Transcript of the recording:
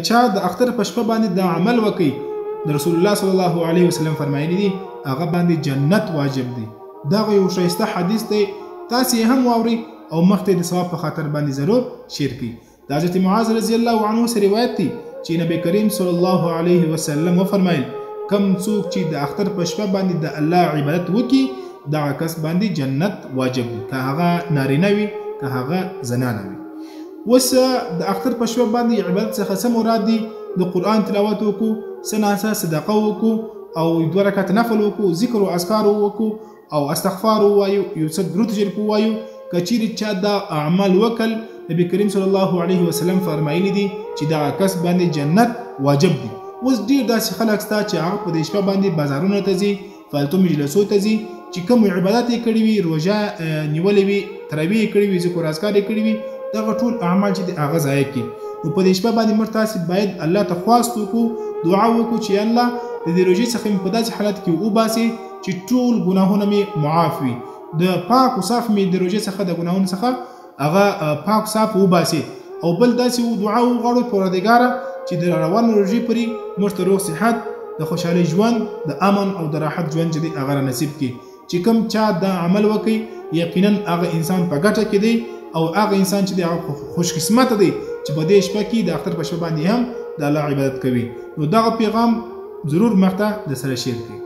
چا د اختر په شپه باندې د عمل وکي د رسول الله صلی الله علیه وسلم فرمایلی دي هغه باندې جنت واجب دي. دا یو شایسته حدیث دی، تاسو هم واوري او مخته د ثواب په خاطر باندې ضرور شیر کړئ. د حضرت معاذ رضی الله عنه سره روایت دی چې نبی کریم صلی الله علیه وسلم وفرمایل کم څوک چې د اختر په شپه باندې د الله عبادت وکي دا کس باندې جنت واجب دي، که هغه نارینه وي که هغه زنانه وي. وس د اختر په شپه باندې عبادت څخه څه مراد دي؟ د قرآن تلاوت وکړو، څه صدقه وکړو او 2 رکعات نفل وکړو، ذکر او اذکار وکړو او استغفار ووایو، یو څه درود شریف ووایو. که چیرې چا دا اعمال وکړ نبی کریم صلی الله علیه وسلم فرمایلی دي چې دا کس باندې جنت واجب دي. اوس ډېر داسې خلک شته چې هغه په دې شپه باندې بازارونو ته ځي، فالتو مجلسو ته ځي، چې کوم عبادت یې کړي وي، روژه نیولې وي، تراویح یې کړي وي، ذکر اذکار یې کړي وي، دغه ټول اعمال چې د هغه ضایع کړي. نو په دې شپه باندې موږ تاسې باید الله ته خواست وکړو، دعا وکړو چې الله د دې روژې څخه مې په داسې حالت کې وباسي چې ټول ګناهونه مې معاف وي، د پاک او صاف مې د روژې څخه د ګناهونو څخه هغه پاک صاف وباسي. او بل داسې دعا وغواړو پروردګاره چې د روانو روژې پورې موږ ته روغ صحت، د خوشحالۍ ژوند، د امن او د راحت ژوند چې دی هغه نصیب کړي. چې کوم چا دا عمل وکړي یقینا هغه انسان په ګټه کې دی او هغه انسان چې دی خوش قسمت دی چې په دې شپه کې د اختر په شپه باندې هم د الله عبادت کوي. نو دغه پیغام ضرور مخته د سره شیر کړئ.